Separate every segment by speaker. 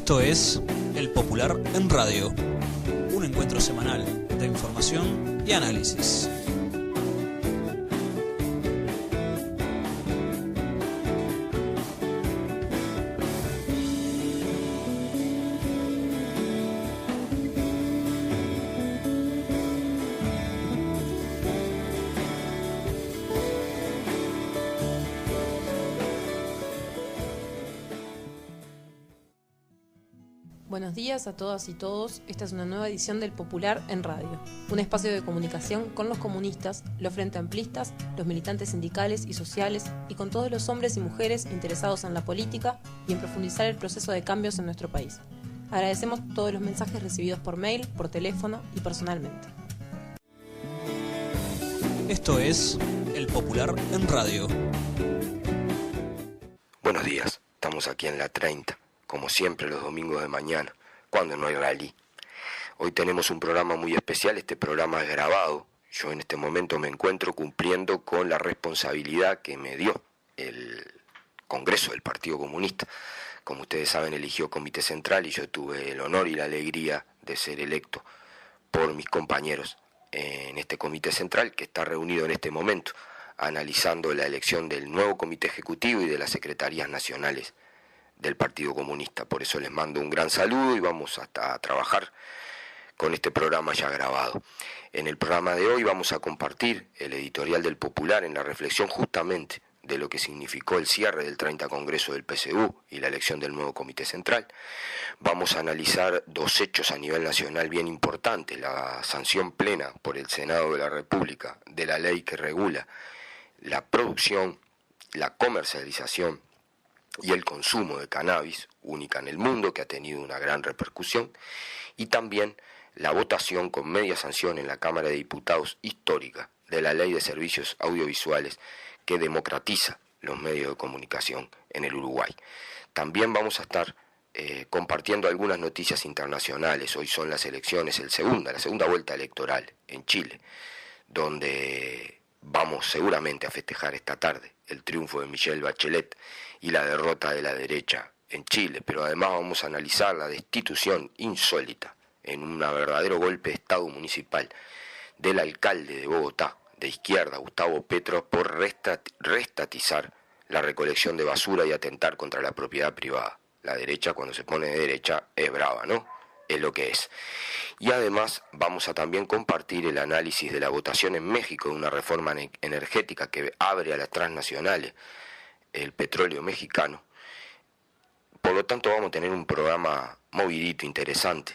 Speaker 1: Esto es El Popular en Radio, un encuentro semanal de información y análisis.
Speaker 2: Buenos días a todas y todos. Esta es una nueva edición del Popular en Radio, un espacio de comunicación con los comunistas, los frente amplistas, los militantes sindicales y sociales y con todos los hombres y mujeres interesados en la política y en profundizar el proceso de cambios en nuestro país. Agradecemos todos los mensajes recibidos por mail, por teléfono y personalmente.
Speaker 1: Esto es El Popular en Radio.
Speaker 3: Buenos días, estamos aquí en la 30. Como siempre los domingos de mañana, cuando no hay rally. Hoy tenemos un programa muy especial, este programa es grabado. Yo en este momento me encuentro cumpliendo con la responsabilidad que me dio el Congreso del Partido Comunista. Como ustedes saben, eligió Comité Central y yo tuve el honor y la alegría de ser electo por mis compañeros en este Comité Central que está reunido en este momento, analizando la elección del nuevo Comité Ejecutivo y de las Secretarías Nacionales del Partido Comunista. Por eso les mando un gran saludo y vamos hasta a trabajar con este programa ya grabado. En el programa de hoy vamos a compartir el editorial del Popular en la reflexión justamente de lo que significó el cierre del 30 Congreso del PCU y la elección del nuevo Comité Central. Vamos a analizar dos hechos a nivel nacional bien importantes: la sanción plena por el Senado de la República de la ley que regula la producción, la comercialización y el consumo de cannabis, única en el mundo, que ha tenido una gran repercusión, y también la votación con media sanción en la Cámara de Diputados histórica de la Ley de Servicios Audiovisuales que democratiza los medios de comunicación en el Uruguay. También vamos a estar compartiendo algunas noticias internacionales. Hoy son las elecciones, la segunda vuelta electoral en Chile, donde vamos seguramente a festejar esta tarde el triunfo de Michelle Bachelet y la derrota de la derecha en Chile, pero además vamos a analizar la destitución insólita en un verdadero golpe de Estado municipal del alcalde de Bogotá, de izquierda, Gustavo Petro, por reestatizar la recolección de basura y atentar contra la propiedad privada. La derecha, cuando se pone de derecha, es brava, ¿no? Es lo que es. Y además vamos a también compartir el análisis de la votación en México de una reforma energética que abre a las transnacionales el petróleo mexicano. Por lo tanto vamos a tener un programa movidito, interesante.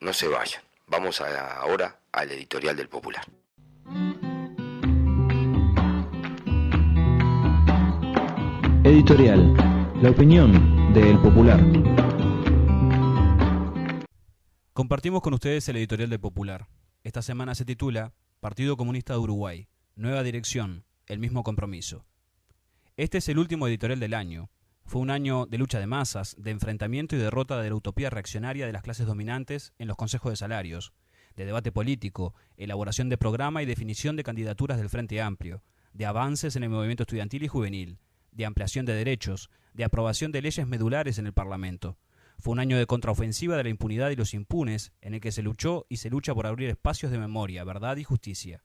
Speaker 3: No se vayan. Vamos ahora al editorial del Popular.
Speaker 4: Editorial, la opinión del Popular.
Speaker 1: Compartimos con ustedes el editorial del Popular. Esta semana se titula Partido Comunista de Uruguay, nueva dirección, el mismo compromiso. Este es el último editorial del año. Fue un año de lucha de masas, de enfrentamiento y derrota de la utopía reaccionaria de las clases dominantes en los consejos de salarios, de debate político, elaboración de programa y definición de candidaturas del Frente Amplio, de avances en el movimiento estudiantil y juvenil, de ampliación de derechos, de aprobación de leyes medulares en el Parlamento. Fue un año de contraofensiva de la impunidad y los impunes, en el que se luchó y se lucha por abrir espacios de memoria, verdad y justicia.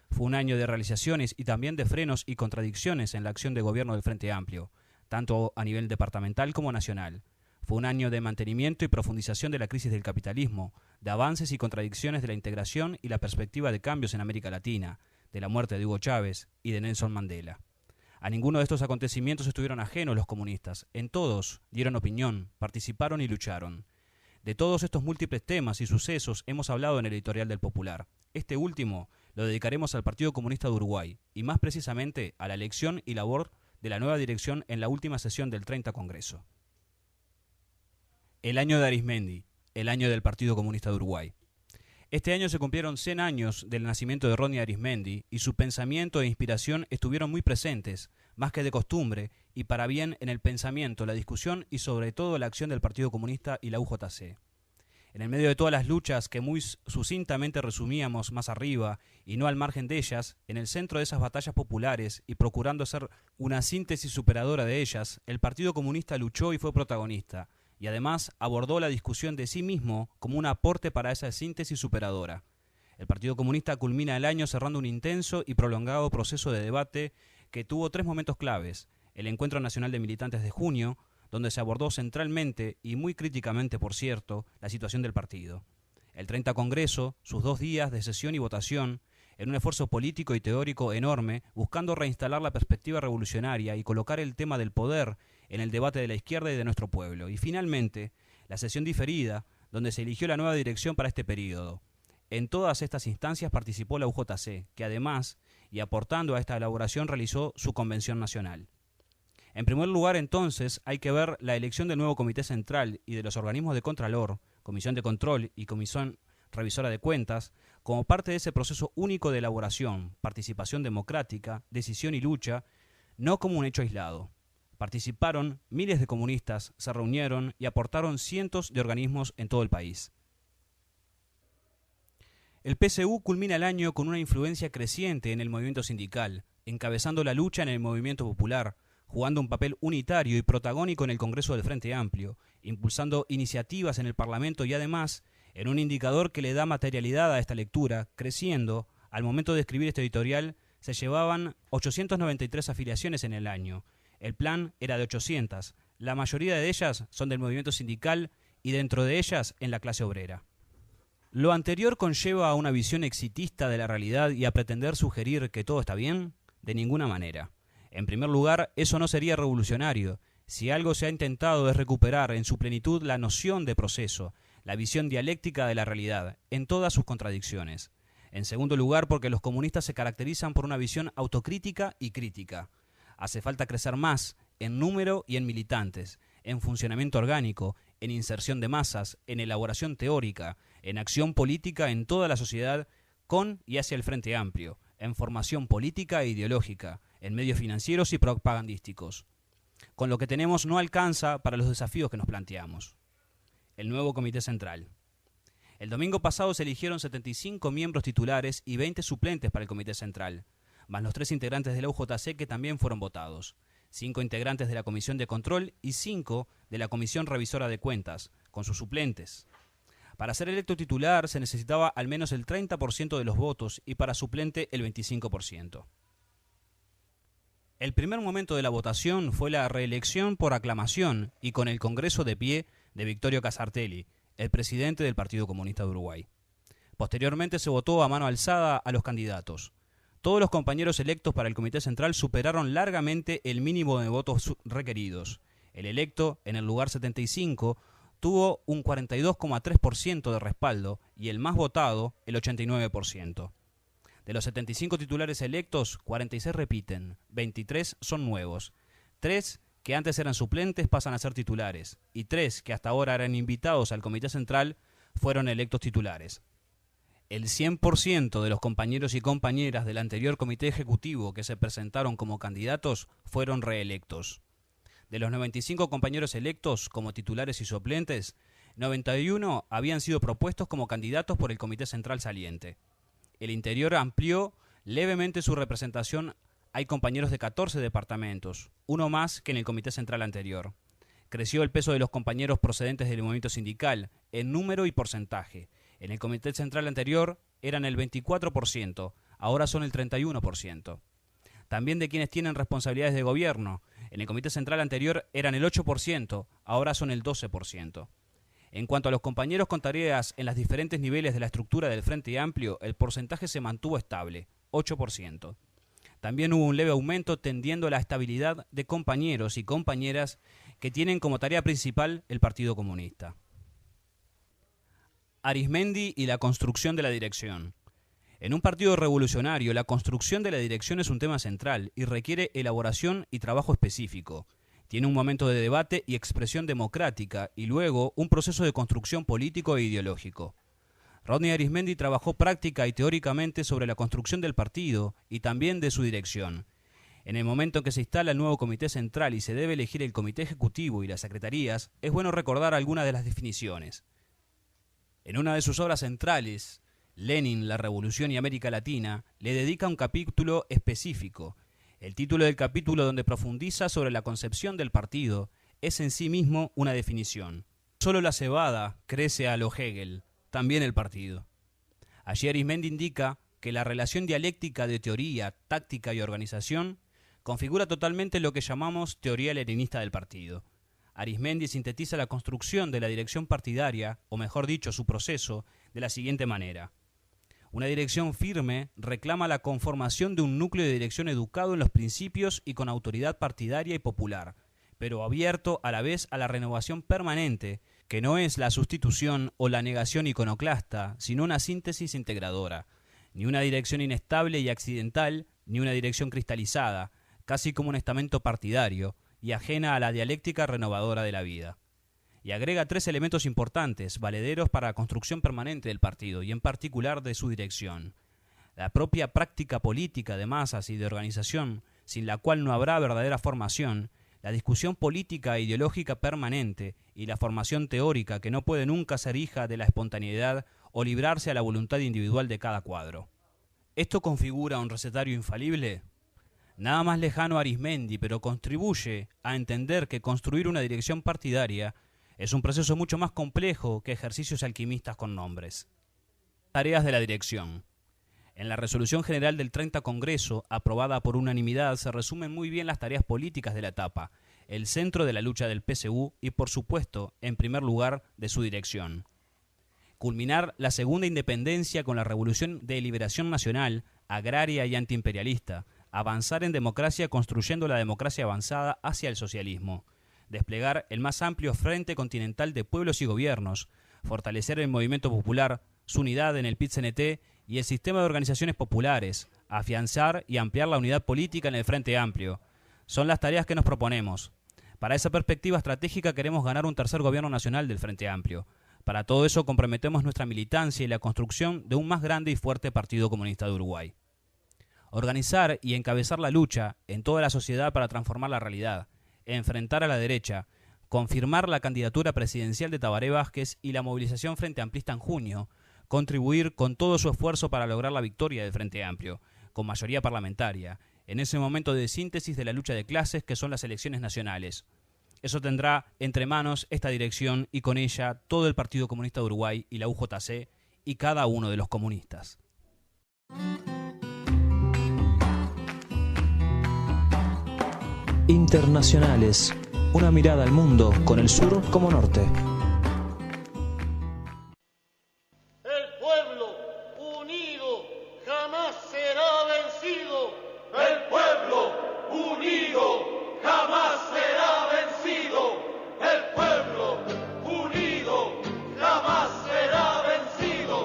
Speaker 1: Fue un año de realizaciones y también de frenos y contradicciones en la acción de gobierno del Frente Amplio, tanto a nivel departamental como nacional. Fue un año de mantenimiento y profundización de la crisis del capitalismo, de avances y contradicciones de la integración y la perspectiva de cambios en América Latina, de la muerte de Hugo Chávez y de Nelson Mandela. A ninguno de estos acontecimientos estuvieron ajenos los comunistas. En todos dieron opinión, participaron y lucharon. De todos estos múltiples temas y sucesos hemos hablado en el editorial del Popular. Este último lo dedicaremos al Partido Comunista de Uruguay, y más precisamente a la elección y labor de la nueva dirección en la última sesión del 30 Congreso. El año de Arismendi, el año del Partido Comunista de Uruguay. Este año se cumplieron 100 años del nacimiento de Rodney Arismendi y su pensamiento e inspiración estuvieron muy presentes, más que de costumbre, y para bien en el pensamiento, la discusión y sobre todo la acción del Partido Comunista y la UJC. En el medio de todas las luchas que muy sucintamente resumíamos más arriba y no al margen de ellas, en el centro de esas batallas populares y procurando hacer una síntesis superadora de ellas, el Partido Comunista luchó y fue protagonista, y además abordó la discusión de sí mismo como un aporte para esa síntesis superadora. El Partido Comunista culmina el año cerrando un intenso y prolongado proceso de debate que tuvo 3 momentos claves: el Encuentro Nacional de Militantes de junio, donde se abordó centralmente y muy críticamente, por cierto, la situación del partido; el 30 Congreso, sus 2 días de sesión y votación, en un esfuerzo político y teórico enorme, buscando reinstalar la perspectiva revolucionaria y colocar el tema del poder en el debate de la izquierda y de nuestro pueblo; y finalmente, la sesión diferida, donde se eligió la nueva dirección para este período. En todas estas instancias participó la UJC, que además, y aportando a esta elaboración, realizó su convención nacional. En primer lugar, entonces, hay que ver la elección del nuevo Comité Central y de los organismos de Contralor, Comisión de Control y Comisión Revisora de Cuentas, como parte de ese proceso único de elaboración, participación democrática, decisión y lucha, no como un hecho aislado. Participaron miles de comunistas, se reunieron y aportaron cientos de organismos en todo el país. El PCU culmina el año con una influencia creciente en el movimiento sindical, encabezando la lucha en el movimiento popular, jugando un papel unitario y protagónico en el Congreso del Frente Amplio, impulsando iniciativas en el Parlamento y además, en un indicador que le da materialidad a esta lectura, creciendo, al momento de escribir este editorial, se llevaban 893 afiliaciones en el año. El plan era de 800, la mayoría de ellas son del movimiento sindical y dentro de ellas en la clase obrera. ¿Lo anterior conlleva a una visión exitista de la realidad y a pretender sugerir que todo está bien? De ninguna manera. En primer lugar, eso no sería revolucionario. Si algo se ha intentado es recuperar en su plenitud la noción de proceso, la visión dialéctica de la realidad, en todas sus contradicciones. En segundo lugar, porque los comunistas se caracterizan por una visión autocrítica y crítica. Hace falta crecer más, en número y en militantes, en funcionamiento orgánico, en inserción de masas, en elaboración teórica, en acción política en toda la sociedad con y hacia el Frente Amplio, en formación política e ideológica, en medios financieros y propagandísticos. Con lo que tenemos no alcanza para los desafíos que nos planteamos. El nuevo Comité Central. El domingo pasado se eligieron 75 miembros titulares y 20 suplentes para el Comité Central, más los 3 integrantes de la UJC que también fueron votados, 5 integrantes de la Comisión de Control y 5 de la Comisión Revisora de Cuentas, con sus suplentes. Para ser electo titular se necesitaba al menos el 30% de los votos y para suplente el 25%. El primer momento de la votación fue la reelección por aclamación y con el Congreso de pie de Victorio Casartelli, el presidente del Partido Comunista de Uruguay. Posteriormente se votó a mano alzada a los candidatos. Todos los compañeros electos para el Comité Central superaron largamente el mínimo de votos requeridos. El electo, en el lugar 75, tuvo un 42,3% de respaldo y el más votado, el 89%. De los 75 titulares electos, 46 repiten, 23 son nuevos, 3 que antes eran suplentes pasan a ser titulares y 3 que hasta ahora eran invitados al Comité Central fueron electos titulares. El 100% de los compañeros y compañeras del anterior Comité Ejecutivo que se presentaron como candidatos fueron reelectos. De los 95 compañeros electos como titulares y suplentes, 91 habían sido propuestos como candidatos por el Comité Central saliente. El interior amplió levemente su representación. Hay compañeros de 14 departamentos, uno más que en el Comité Central anterior. Creció el peso de los compañeros procedentes del movimiento sindical, en número y porcentaje. En el Comité Central anterior eran el 24%, ahora son el 31%. También de quienes tienen responsabilidades de gobierno. En el Comité Central anterior eran el 8%, ahora son el 12%. En cuanto a los compañeros con tareas en los diferentes niveles de la estructura del Frente Amplio, el porcentaje se mantuvo estable, 8%. También hubo un leve aumento tendiendo a la estabilidad de compañeros y compañeras que tienen como tarea principal el Partido Comunista. Arismendi y la construcción de la dirección. En un partido revolucionario, la construcción de la dirección es un tema central y requiere elaboración y trabajo específico. Tiene un momento de debate y expresión democrática y luego un proceso de construcción político e ideológico. Rodney Arismendi trabajó práctica y teóricamente sobre la construcción del partido y también de su dirección. En el momento en que se instala el nuevo Comité Central y se debe elegir el Comité Ejecutivo y las secretarías, es bueno recordar algunas de las definiciones. En una de sus obras centrales, Lenin, la Revolución y América Latina, le dedica un capítulo específico. El título del capítulo donde profundiza sobre la concepción del partido es en sí mismo una definición. Solo la cebada crece a lo Hegel, también el partido. Allí Arismendi indica que la relación dialéctica de teoría, táctica y organización configura totalmente lo que llamamos teoría leninista del partido. Arismendi sintetiza la construcción de la dirección partidaria, o mejor dicho, su proceso, de la siguiente manera. Una dirección firme reclama la conformación de un núcleo de dirección educado en los principios y con autoridad partidaria y popular, pero abierto a la vez a la renovación permanente, que no es la sustitución o la negación iconoclasta, sino una síntesis integradora. Ni una dirección inestable y accidental, ni una dirección cristalizada, casi como un estamento partidario, y ajena a la dialéctica renovadora de la vida. Y agrega 3 elementos importantes, valederos para la construcción permanente del partido, y en particular de su dirección. La propia práctica política de masas y de organización, sin la cual no habrá verdadera formación, la discusión política e ideológica permanente y la formación teórica que no puede nunca ser hija de la espontaneidad o librarse a la voluntad individual de cada cuadro. ¿Esto configura un recetario infalible? Nada más lejano a Arismendi, pero contribuye a entender que construir una dirección partidaria es un proceso mucho más complejo que ejercicios alquimistas con nombres. Tareas de la dirección. En la resolución general del 30 Congreso, aprobada por unanimidad, se resumen muy bien las tareas políticas de la etapa, el centro de la lucha del PSU y, por supuesto, en primer lugar, de su dirección. Culminar la segunda independencia con la Revolución de Liberación Nacional, agraria y antiimperialista, avanzar en democracia construyendo la democracia avanzada hacia el socialismo, desplegar el más amplio frente continental de pueblos y gobiernos, fortalecer el movimiento popular, su unidad en el PIT-CNT y el sistema de organizaciones populares, afianzar y ampliar la unidad política en el Frente Amplio. Son las tareas que nos proponemos. Para esa perspectiva estratégica queremos ganar un tercer gobierno nacional del Frente Amplio. Para todo eso comprometemos nuestra militancia y la construcción de un más grande y fuerte Partido Comunista de Uruguay. Organizar y encabezar la lucha en toda la sociedad para transformar la realidad, enfrentar a la derecha, confirmar la candidatura presidencial de Tabaré Vázquez y la movilización frente amplista en junio, contribuir con todo su esfuerzo para lograr la victoria del Frente Amplio, con mayoría parlamentaria, en ese momento de síntesis de la lucha de clases que son las elecciones nacionales. Eso tendrá entre manos esta dirección y con ella todo el Partido Comunista de Uruguay y la UJC y cada uno de los comunistas.
Speaker 4: Internacionales. Una mirada al mundo con el sur como norte.
Speaker 5: El pueblo unido jamás será vencido. El pueblo unido jamás será vencido. El pueblo unido jamás será vencido.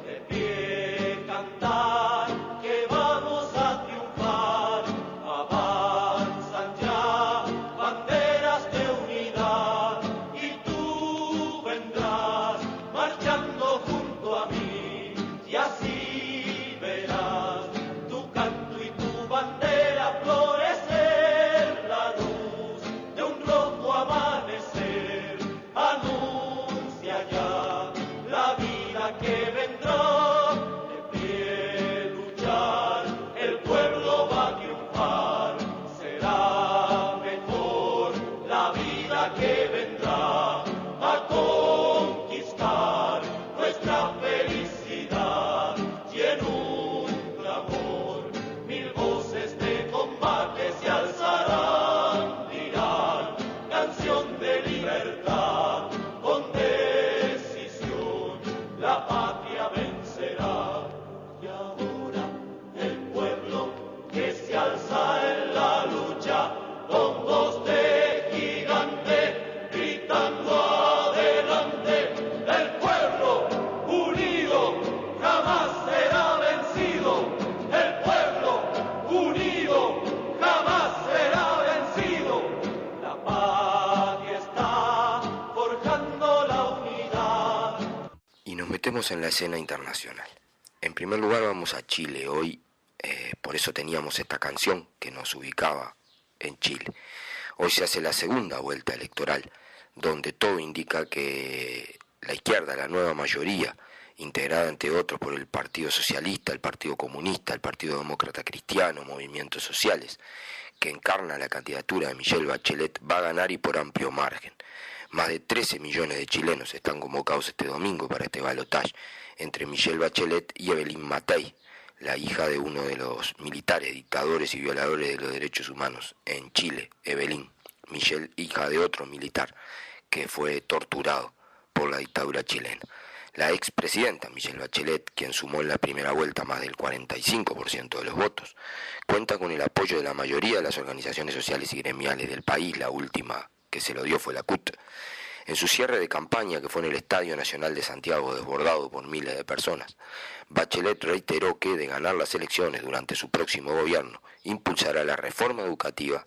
Speaker 5: De pie cantar que vamos a triunfar. Avanzan ya banderas de unidad y tú vendrás marchando junto a mí y así verás tu canto y tu bandera florecer, la luz de un rojo amanecer anuncia ya la vida que vendrá. De pie luchar, el pueblo va a triunfar, será mejor la vida que vendrá a conquistar nuestra felicidad y en un clamor mil voces de combate se alzarán, dirán canción de libertad con decisión la patria vencerá. Y ahora el pueblo que se alza en la lucha con voz de gigante gritando adelante. El pueblo unido jamás será vencido. El pueblo unido jamás será vencido. La patria está forjando la unidad.
Speaker 3: Y nos metemos en la escena internacional. En primer lugar vamos a Chile hoy, por eso teníamos esta canción que nos ubicaba en Chile. Hoy se hace la segunda vuelta electoral, donde todo indica que la izquierda, la nueva mayoría, integrada entre otros por el Partido Socialista, el Partido Comunista, el Partido Demócrata Cristiano, Movimientos Sociales, que encarna la candidatura de Michelle Bachelet, va a ganar y por amplio margen. Más de 13 millones de chilenos están convocados este domingo para este balotaje entre Michelle Bachelet y Evelyn Matei, la hija de uno de los militares, dictadores y violadores de los derechos humanos en Chile, Evelyn. Michelle, hija de otro militar que fue torturado por la dictadura chilena. La expresidenta Michelle Bachelet, quien sumó en la primera vuelta más del 45% de los votos, cuenta con el apoyo de la mayoría de las organizaciones sociales y gremiales del país. La última que se lo dio fue la CUT. En su cierre de campaña, que fue en el Estadio Nacional de Santiago, desbordado por miles de personas, Bachelet reiteró que, de ganar las elecciones durante su próximo gobierno, impulsará la reforma educativa,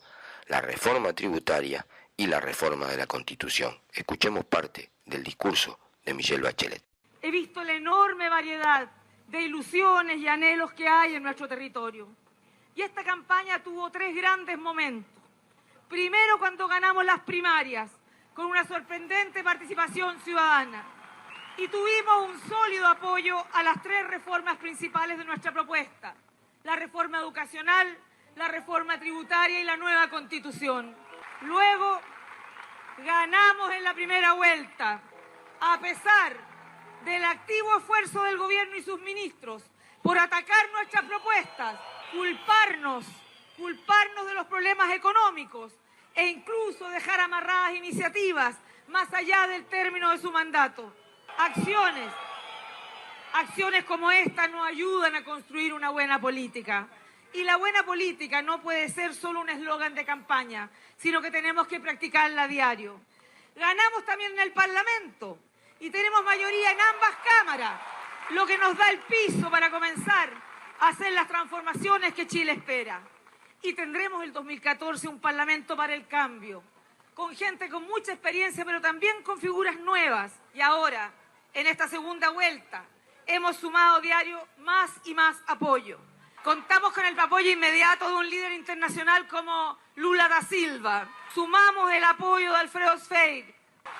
Speaker 3: la reforma tributaria y la reforma de la Constitución. Escuchemos parte del discurso de Michelle Bachelet.
Speaker 6: He visto la enorme variedad de ilusiones y anhelos que hay en nuestro territorio. Y esta campaña tuvo 3 grandes momentos. Primero, cuando ganamos las primarias, con una sorprendente participación ciudadana. Y tuvimos un sólido apoyo a las 3 reformas principales de nuestra propuesta: la reforma educacional, la reforma tributaria y la nueva Constitución. Luego, ganamos en la primera vuelta, a pesar del activo esfuerzo del gobierno y sus ministros por atacar nuestras propuestas, culparnos de los problemas económicos e incluso dejar amarradas iniciativas más allá del término de su mandato. Acciones como esta nos ayudan a construir una buena política. Y la buena política no puede ser solo un eslogan de campaña, sino que tenemos que practicarla a diario. Ganamos también en el Parlamento y tenemos mayoría en ambas cámaras, lo que nos da el piso para comenzar a hacer las transformaciones que Chile espera. Y tendremos el 2014 un Parlamento para el cambio, con gente con mucha experiencia, pero también con figuras nuevas. Y ahora, en esta segunda vuelta, hemos sumado diario más y más apoyo. Contamos con el apoyo inmediato de un líder internacional como Lula da Silva. Sumamos el apoyo de Alfredo Zweig,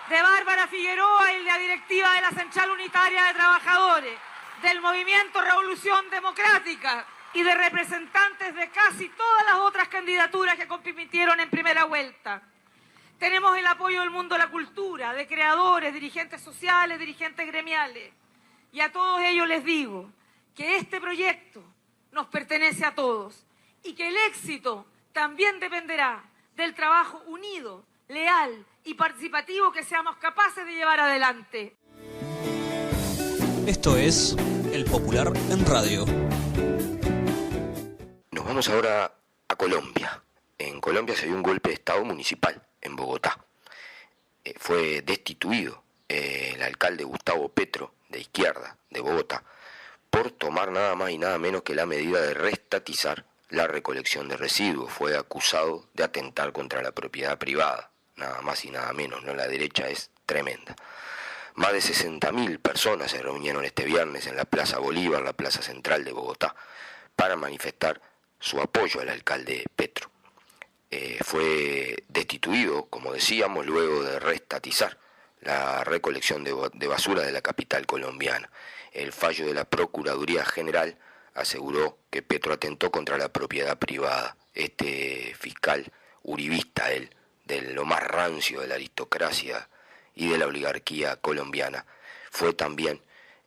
Speaker 6: de Bárbara Figueroa y la directiva de la Central Unitaria de Trabajadores, del Movimiento Revolución Democrática y de representantes de casi todas las otras candidaturas que compitieron en primera vuelta. Tenemos el apoyo del mundo de la cultura, de creadores, dirigentes sociales, dirigentes gremiales. Y a todos ellos les digo que este proyecto nos pertenece a todos y que el éxito también dependerá del trabajo unido, leal y participativo que seamos capaces de llevar adelante.
Speaker 4: Esto es El Popular en Radio.
Speaker 3: Nos vamos ahora a Colombia. En Colombia se dio un golpe de Estado municipal en Bogotá. Fue destituido el alcalde Gustavo Petro, de izquierda, de Bogotá, por tomar nada más y nada menos que la medida de reestatizar la recolección de residuos. Fue acusado de atentar contra la propiedad privada, nada más y nada menos, ¿no? La derecha es tremenda. Más de 60.000 personas se reunieron este viernes en la Plaza Bolívar, la plaza central de Bogotá, para manifestar su apoyo al alcalde Petro. Fue destituido, como decíamos, luego de reestatizar la recolección de basura de la capital colombiana. El fallo de la Procuraduría General aseguró que Petro atentó contra la propiedad privada. Este fiscal uribista, él, de lo más rancio de la aristocracia y de la oligarquía colombiana, fue también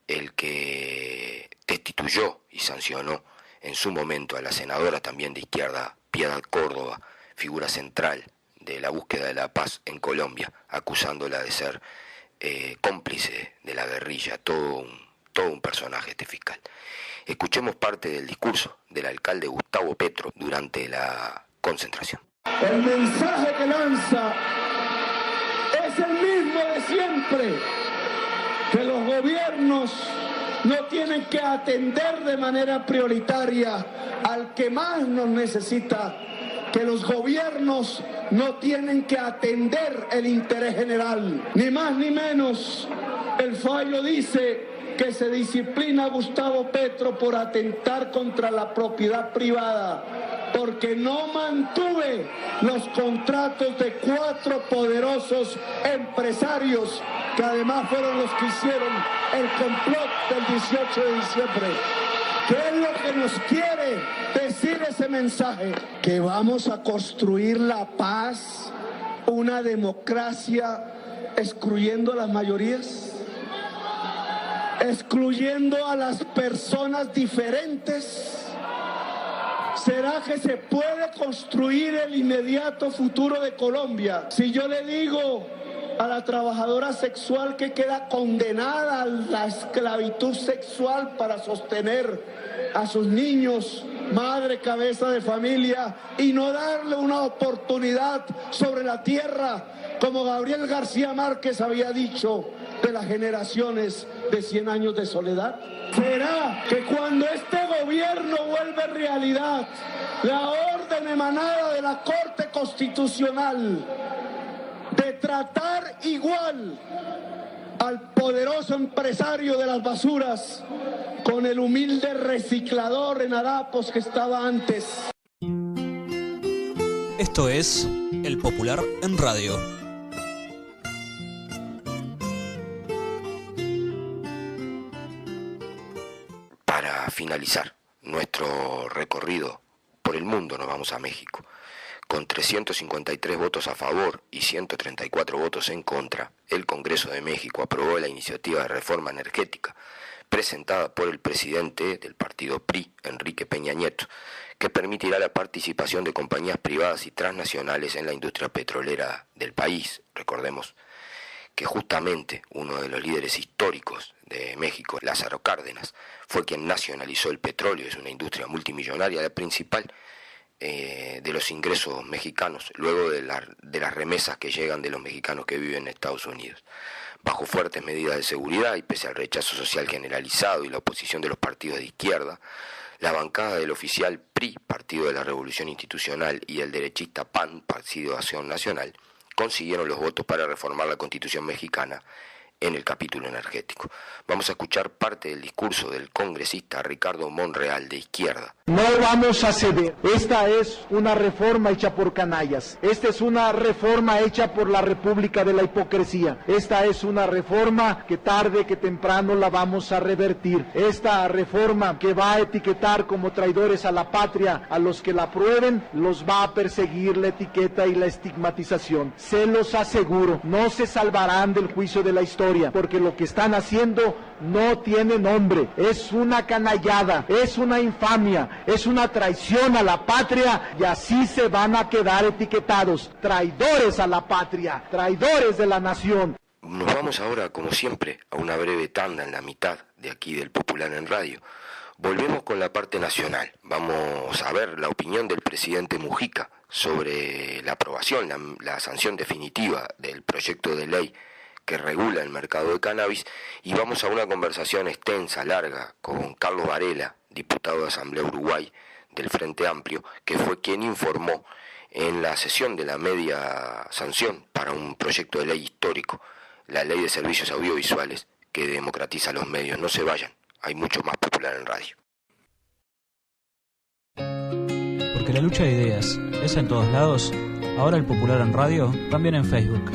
Speaker 3: el que destituyó y sancionó en su momento a la senadora también de izquierda, Piedad Córdoba, figura central de la búsqueda de la paz en Colombia, acusándola de ser cómplice de la guerrilla, todo un personaje este fiscal. Escuchemos parte del discurso del alcalde Gustavo Petro durante la concentración.
Speaker 7: El mensaje que lanza es el mismo de siempre, que los gobiernos no tienen que atender de manera prioritaria al que más nos necesita, que los gobiernos no tienen que atender el interés general, ni más ni menos. El fallo dice que se disciplina a Gustavo Petro por atentar contra la propiedad privada, porque no mantuve los contratos de 4 poderosos empresarios, que además fueron los que hicieron el complot del 18 de diciembre. ¿Qué es lo que nos quiere decir ese mensaje? Que vamos a construir la paz, una democracia excluyendo a las mayorías, excluyendo a las personas diferentes? ¿Será que se puede construir el inmediato futuro de Colombia si yo le digo a la trabajadora sexual que queda condenada a la esclavitud sexual para sostener a sus niños, madre, cabeza de familia, y no darle una oportunidad sobre la tierra, como Gabriel García Márquez había dicho de las generaciones de 100 años de soledad? ¿Será que cuando este gobierno vuelve realidad la orden emanada de la Corte Constitucional de tratar igual al poderoso empresario de las basuras con el humilde reciclador en harapos que estaba antes?
Speaker 4: Esto es El Popular en Radio.
Speaker 3: Para finalizar nuestro recorrido por el mundo, nos vamos a México. Con 353 votos a favor y 134 votos en contra, el Congreso de México aprobó la iniciativa de reforma energética presentada por el presidente del partido PRI, Enrique Peña Nieto, que permitirá la participación de compañías privadas y transnacionales en la industria petrolera del país. Recordemos que justamente uno de los líderes históricos de México, Lázaro Cárdenas, fue quien nacionalizó el petróleo. Es una industria multimillonaria, la principal de los ingresos mexicanos, luego de las remesas que llegan de los mexicanos que viven en Estados Unidos. Bajo fuertes medidas de seguridad y pese al rechazo social generalizado y la oposición de los partidos de izquierda, la bancada del oficial PRI, Partido de la Revolución Institucional, y el derechista PAN, Partido de Acción Nacional, consiguieron los votos para reformar la Constitución mexicana en el capítulo energético. Vamos a escuchar parte del discurso del congresista Ricardo Monreal, de izquierda.
Speaker 8: No vamos a ceder. Esta es una reforma hecha por canallas. Esta es una reforma hecha por la República de la Hipocresía. Esta es una reforma que tarde que temprano la vamos a revertir. Esta reforma que va a etiquetar como traidores a la patria a los que la aprueben, los va a perseguir la etiqueta y la estigmatización. Se los aseguro, no se salvarán del juicio de la historia, porque lo que están haciendo no tiene nombre. Es una canallada, es una infamia, es una traición a la patria, y así se van a quedar etiquetados: traidores a la patria, traidores de la nación.
Speaker 3: Nos vamos ahora, como siempre, a una breve tanda en la mitad de aquí del Popular en Radio. Volvemos con la parte nacional. Vamos a ver la opinión del presidente Mujica sobre la aprobación, la sanción definitiva del proyecto de ley que regula el mercado de cannabis, y vamos a una conversación extensa, larga, con Carlos Varela, diputado de Asamblea Uruguay del Frente Amplio, que fue quien informó en la sesión de la media sanción para un proyecto de ley histórico, la Ley de Servicios Audiovisuales, que democratiza los medios. No se vayan, hay mucho más Popular en Radio.
Speaker 1: Porque la lucha de ideas es en todos lados, ahora el Popular en Radio también en Facebook.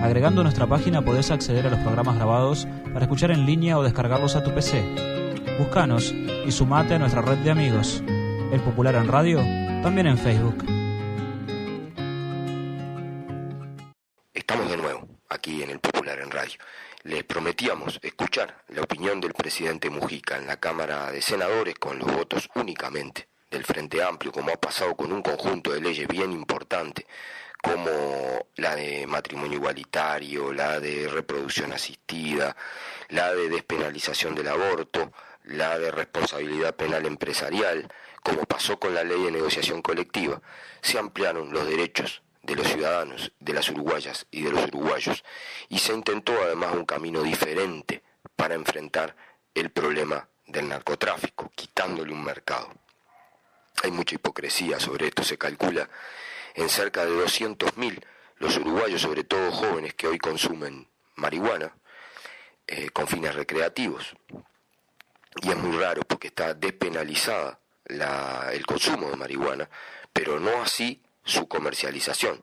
Speaker 1: Agregando nuestra página podés acceder a los programas grabados para escuchar en línea o descargarlos a tu PC. Búscanos y sumate a nuestra red de amigos. El Popular en Radio, también en Facebook.
Speaker 3: Estamos de nuevo aquí en el Popular en Radio. Les prometíamos escuchar la opinión del presidente Mujica en la Cámara de Senadores con los votos únicamente del Frente Amplio, como ha pasado con un conjunto de leyes bien importante, como la de matrimonio igualitario, la de reproducción asistida, la de despenalización del aborto, la de responsabilidad penal empresarial. Como pasó con la ley de negociación colectiva, se ampliaron los derechos de los ciudadanos, de las uruguayas y de los uruguayos, y se intentó además un camino diferente para enfrentar el problema del narcotráfico, quitándole un mercado. Hay mucha hipocresía sobre esto. Se calcula en cerca de 200.000 los uruguayos, sobre todo jóvenes, que hoy consumen marihuana con fines recreativos. Y es muy raro porque está despenalizada el consumo de marihuana, pero no así su comercialización.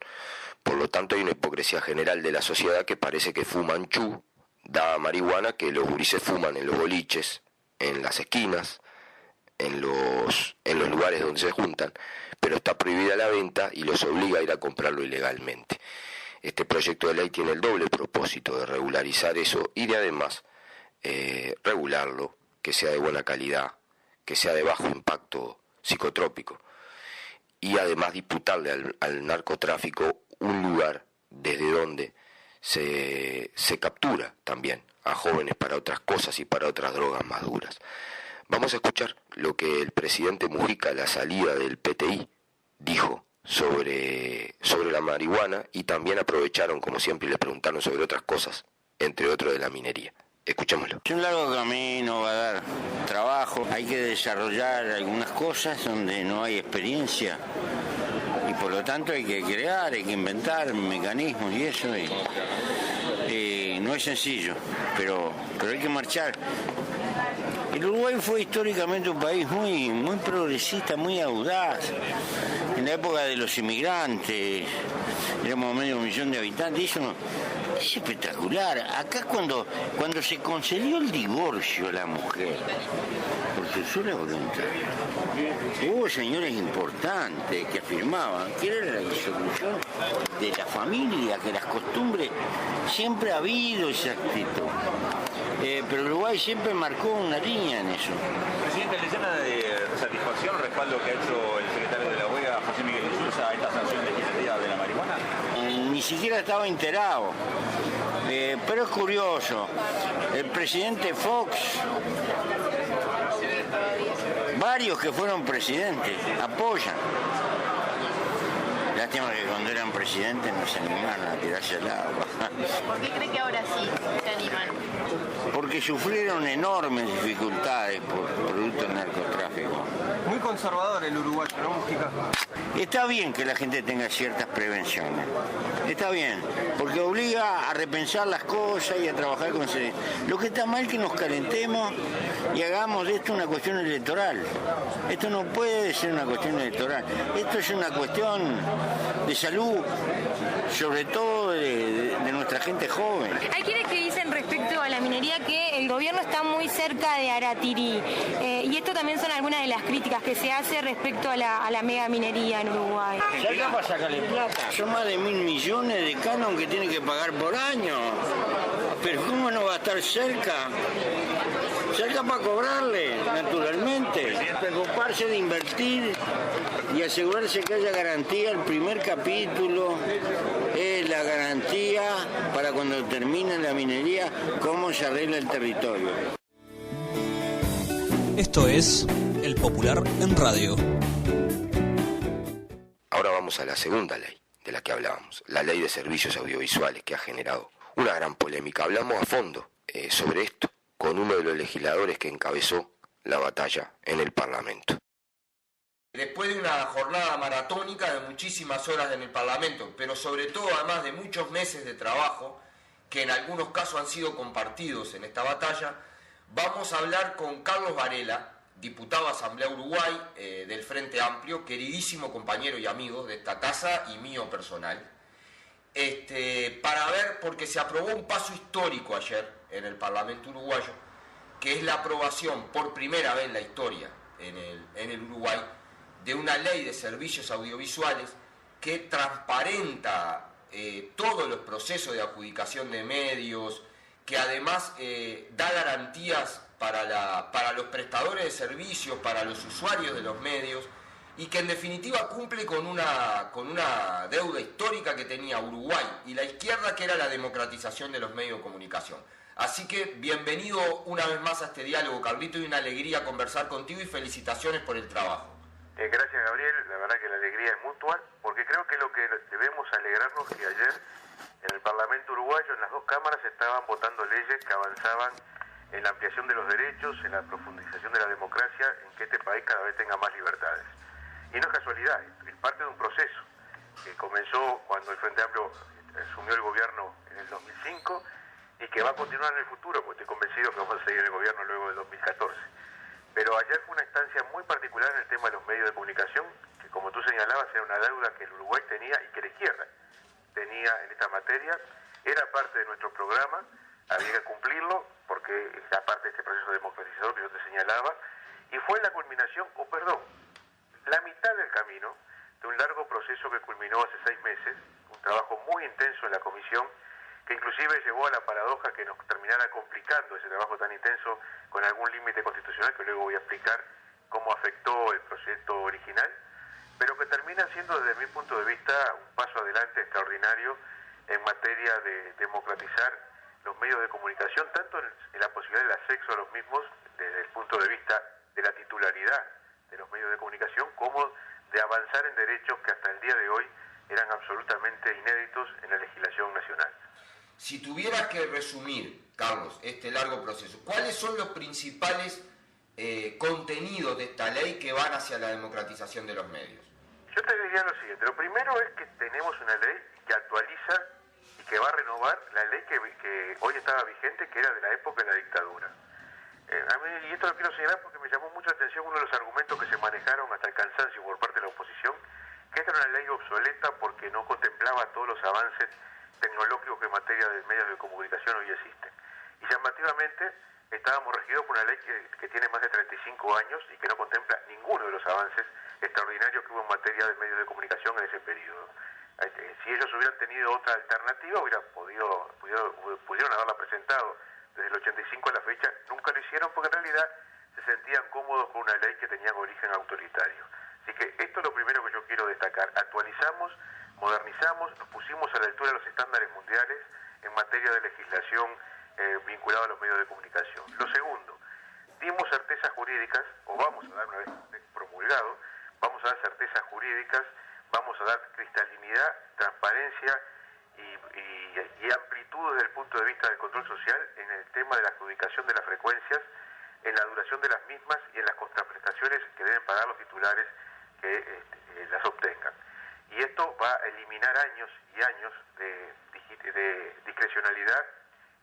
Speaker 3: Por lo tanto, hay una hipocresía general de la sociedad que parece que fuman chu, da marihuana, que los gurises fuman en los boliches, en las esquinas, en los lugares donde se juntan, pero está prohibida la venta y los obliga a ir a comprarlo ilegalmente. Este proyecto de ley tiene el doble propósito de regularizar eso y de además regularlo, que sea de buena calidad, que sea de bajo impacto psicotrópico, y además disputarle al narcotráfico un lugar desde donde se captura también a jóvenes para otras cosas y para otras drogas más duras. Vamos a escuchar lo que el presidente Mujica a la salida del PTI dijo sobre la marihuana, y también aprovecharon, como siempre, y le preguntaron sobre otras cosas, entre otros de la minería. Escuchémoslo.
Speaker 9: Es un largo camino, va a dar trabajo, hay que desarrollar algunas cosas donde no hay experiencia y por lo tanto hay que crear, hay que inventar mecanismos y eso, y no es sencillo, pero hay que marchar. El Uruguay fue históricamente un país muy progresista, muy audaz. En la época de los inmigrantes, éramos medio millón de habitantes, eso es espectacular. Acá cuando se concedió el divorcio a la mujer, por su sola voluntad, hubo señores importantes que afirmaban que era la disolución de la familia, que las costumbres, siempre ha habido esa actitud. Pero Uruguay siempre marcó una línea en eso.
Speaker 10: Presidente, ¿le llena de satisfacción el respaldo que ha hecho el secretario de la OEA, José Miguel Insulza, a esta sanción legislativa de la marihuana?
Speaker 9: Ni siquiera estaba enterado. Pero es curioso, el presidente Fox, varios que fueron presidentes, apoyan. Lástima que cuando eran presidentes no se animaron a tirarse al agua.
Speaker 11: ¿Por qué cree que ahora sí se animan?
Speaker 9: Porque sufrieron enormes dificultades por producto del narcotráfico.
Speaker 12: Muy conservador el uruguayo, ¿no, Mujica?
Speaker 9: Está bien que la gente tenga ciertas prevenciones. Está bien, porque obliga a repensar las cosas y a trabajar con seriedad. Lo que está mal es que nos calentemos y hagamos de esto una cuestión electoral. Esto no puede ser una cuestión electoral. Esto es una cuestión de salud, sobre todo de nuestra gente joven.
Speaker 11: Hay quienes que dicen respecto a la minería que el gobierno está muy cerca de Aratirí, y esto también son algunas de las críticas que se hace respecto a la mega minería en Uruguay.
Speaker 9: ¿Cerca para sacarle plata? Son más de 1.000 millones de canon que tiene que pagar por año. Pero ¿cómo no va a estar cerca? Cerca para cobrarle, naturalmente. Preocuparse de invertir y asegurarse que haya garantía. El primer capítulo es la garantía para cuando termine la minería, cómo se arregla el territorio.
Speaker 4: Esto es El Popular en Radio.
Speaker 3: Ahora vamos a la segunda ley de la que hablábamos, la ley de servicios audiovisuales, que ha generado una gran polémica. Hablamos a fondo sobre esto con uno de los legisladores que encabezó la batalla en el Parlamento. Después de una jornada maratónica de muchísimas horas en el Parlamento, pero sobre todo además de muchos meses de trabajo, que en algunos casos han sido compartidos en esta batalla, vamos a hablar con Carlos Varela, diputado a Asamblea Uruguay del Frente Amplio, queridísimo compañero y amigo de esta casa y mío personal, para ver, porque se aprobó un paso histórico ayer en el Parlamento uruguayo, que es la aprobación por primera vez en la historia en el Uruguay de una ley de servicios audiovisuales que transparenta todos los procesos de adjudicación de medios, que además da garantías para los prestadores de servicios, para los usuarios de los medios, y que en definitiva cumple con una deuda histórica que tenía Uruguay y la izquierda, que era la democratización de los medios de comunicación. Así que bienvenido una vez más a este diálogo, Carlito, y una alegría conversar contigo y felicitaciones por el trabajo.
Speaker 13: Gracias, Gabriel, la verdad que la alegría es mutua, porque creo que lo que debemos alegrarnos que ayer en el Parlamento uruguayo, en las dos cámaras, estaban votando leyes que avanzaban en la ampliación de los derechos, en la profundización de la democracia, en que este país cada vez tenga más libertades. Y no es casualidad, es parte de un proceso que comenzó cuando el Frente Amplio asumió el gobierno en el 2005 y que va a continuar en el futuro, porque estoy convencido que vamos a seguir en el gobierno luego del 2014. Pero ayer fue una instancia muy particular en el tema de los medios de comunicación, que como tú señalabas era una deuda que el Uruguay tenía y que la izquierda tenía en esta materia. Era parte de nuestro programa, había que cumplirlo, porque era parte de este proceso democratizador que yo te señalaba, y fue la culminación, la mitad del camino de un largo proceso que culminó hace 6 meses, un trabajo muy muy intenso en la comisión, que inclusive llevó a la paradoja que nos terminara complicando ese trabajo tan intenso con algún límite constitucional que luego voy a explicar cómo afectó el proyecto original, pero que termina siendo desde mi punto de vista un paso adelante extraordinario en materia de democratizar los medios de comunicación, tanto en la posibilidad del acceso a los mismos desde el punto de vista de la titularidad de los medios de comunicación, como de avanzar en derechos que hasta el día de hoy eran absolutamente inéditos en la legislación nacional.
Speaker 3: Si tuvieras que resumir, Carlos, este largo proceso, ¿cuáles son los principales contenidos de esta ley que van hacia la democratización de los medios?
Speaker 13: Yo te diría lo siguiente. Lo primero es que tenemos una ley que actualiza y que va a renovar la ley que hoy estaba vigente, que era de la época de la dictadura. A mí, y esto lo quiero señalar porque me llamó mucho la atención uno de los argumentos que se manejaron hasta el cansancio por parte de la oposición, que esta era una ley obsoleta porque no contemplaba todos los avances tecnológicos que en materia de medios de comunicación hoy existen. Y llamativamente estábamos regidos por una ley que tiene más de 35 años y que no contempla ninguno de los avances extraordinarios que hubo en materia de medios de comunicación en ese periodo. Si ellos hubieran tenido otra alternativa, pudieron haberla presentado desde el 85 a la fecha. Nunca lo hicieron porque en realidad se sentían cómodos con una ley que tenía origen autoritario. Así que esto es lo primero que yo quiero destacar. Actualizamos, modernizamos, nos pusimos a la altura de los estándares mundiales en materia de legislación vinculada a los medios de comunicación. Lo segundo, dimos certezas jurídicas, o vamos a dar una vez promulgado, vamos a dar certezas jurídicas, vamos a dar cristalinidad, transparencia y amplitud desde el punto de vista del control social en el tema de la adjudicación de las frecuencias, en la duración de las mismas y en las contraprestaciones que deben pagar los titulares que las obtengan. Y esto va a eliminar años y años de discrecionalidad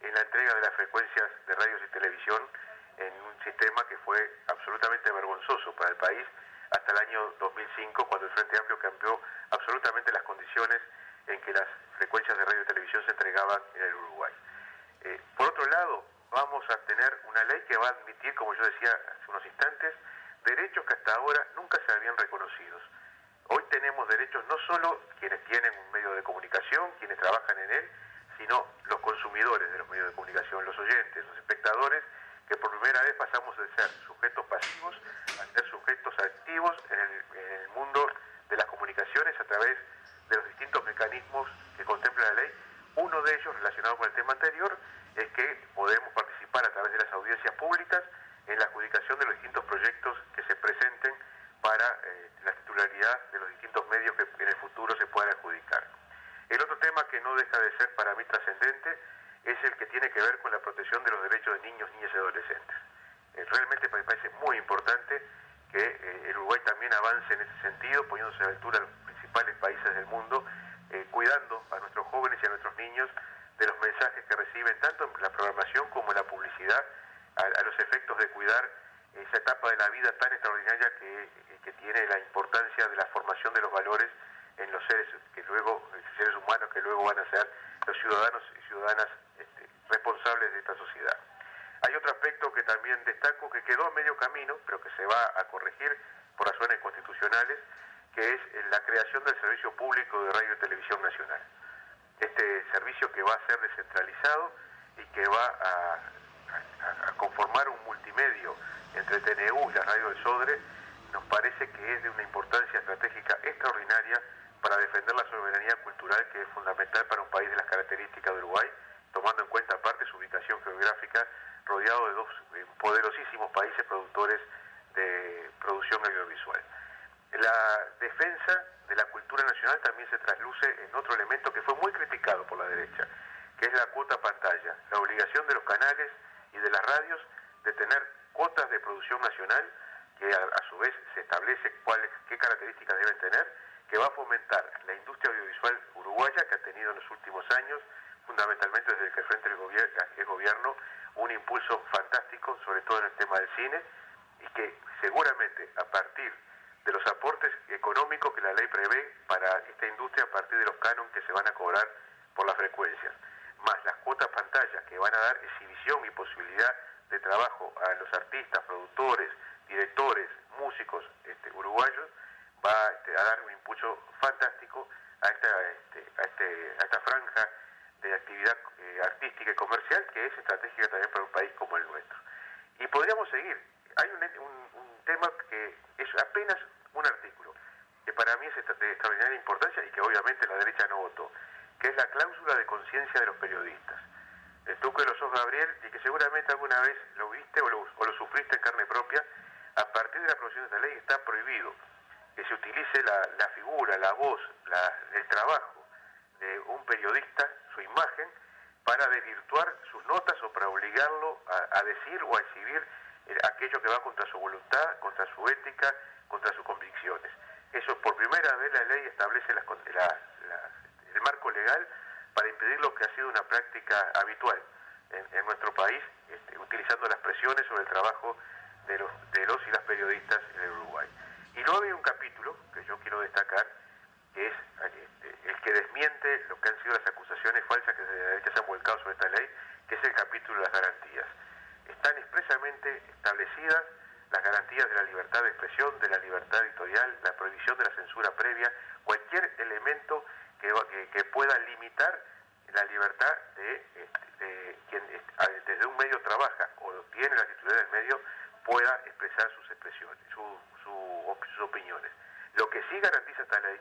Speaker 13: en la entrega de las frecuencias de radios y televisión en un sistema que fue absolutamente vergonzoso para el país hasta el año 2005, cuando el Frente Amplio cambió absolutamente las condiciones en que las frecuencias de radio y televisión se entregaban en el Uruguay. Por otro lado, vamos a tener una ley que va a admitir, como yo decía hace unos instantes, derechos que hasta ahora nunca se habían reconocidos. Hoy tenemos derechos no solo quienes tienen un medio de comunicación, quienes trabajan en él, sino los consumidores de los medios de comunicación, los oyentes, los espectadores, que por primera vez pasamos de ser sujetos pasivos a ser sujetos activos en el mundo de las comunicaciones a través de los distintos mecanismos que contempla la ley. Uno de ellos, relacionado con el tema anterior, es que podemos participar a través de las audiencias públicas en la adjudicación de los distintos proyectos que se presenten para la titularidad de los distintos medios que en el futuro se puedan adjudicar. El otro tema que no deja de ser para mí trascendente es el que tiene que ver con la protección de los derechos de niños, niñas y adolescentes. Realmente me parece muy importante que el Uruguay también avance en ese sentido, poniéndose a la altura de los principales países del mundo, cuidando a nuestros jóvenes y a nuestros niños de los mensajes que reciben tanto en la programación como en la publicidad, a los efectos de cuidar esa etapa de la vida tan extraordinaria que tiene la importancia de la formación de los valores en los seres humanos que luego van a ser los ciudadanos y ciudadanas responsables de esta sociedad. Hay otro aspecto que también destaco que quedó a medio camino, pero que se va a corregir por razones constitucionales, que es la creación del Servicio Público de Radio y Televisión Nacional. Este servicio que va a ser descentralizado y que va a conformar un multimedio entre TNU y la radio del Sodre, nos parece que es de una importancia estratégica extraordinaria para defender la soberanía cultural, que es fundamental para un país de las características de Uruguay, tomando en cuenta aparte su ubicación geográfica, rodeado de dos poderosísimos países productores de producción audiovisual. La defensa de la cultura nacional también se trasluce en otro elemento que fue muy criticado por la derecha, que es la cuota pantalla, la obligación de los canales y de las radios de tener cuotas de producción nacional, que a su vez se establece qué características deben tener, que va a fomentar la industria audiovisual uruguaya, que ha tenido en los últimos años, fundamentalmente desde que el Frente del Gobierno, un impulso fantástico, sobre todo en el tema del cine, y que seguramente a partir de los aportes económicos que la ley prevé para esta industria, a partir de los cánones que se van a cobrar por las frecuencias, más las cuotas pantalla que van a dar exhibición y posibilidad de trabajo a los artistas, productores, directores, músicos uruguayos, va a dar un impulso fantástico a esta franja de actividad artística y comercial que es estratégica también para un país como el nuestro. Y podríamos seguir. Hay un tema que es apenas un artículo, que para mí es de extraordinaria importancia y que obviamente la derecha no votó, que es la cláusula de conciencia de los periodistas. Tú que lo sos, Gabriel, y que seguramente alguna vez lo viste o lo sufriste en carne propia, a partir de la aprobación de esta ley está prohibido que se utilice la figura, la voz, el trabajo de un periodista, su imagen, para desvirtuar sus notas o para obligarlo a decir o a exhibir aquello que va contra su voluntad, contra su ética, contra sus convicciones. Eso, por primera vez la ley establece el marco legal para impedir lo que ha sido una práctica habitual en nuestro país, utilizando las presiones sobre el trabajo de los y las periodistas en el Uruguay. Y luego hay un capítulo que yo quiero destacar, que es el que desmiente lo que han sido las acusaciones falsas que desde la derecha se han volcado sobre esta ley, que es el capítulo de las garantías. Están expresamente establecidas las garantías de la libertad de expresión, de la libertad editorial, la prohibición de la censura previa, cualquier elemento que pueda limitar la libertad de quien desde un medio trabaja o tiene la titularidad del medio pueda expresar sus expresiones, sus opiniones. Lo que sí garantiza esta ley,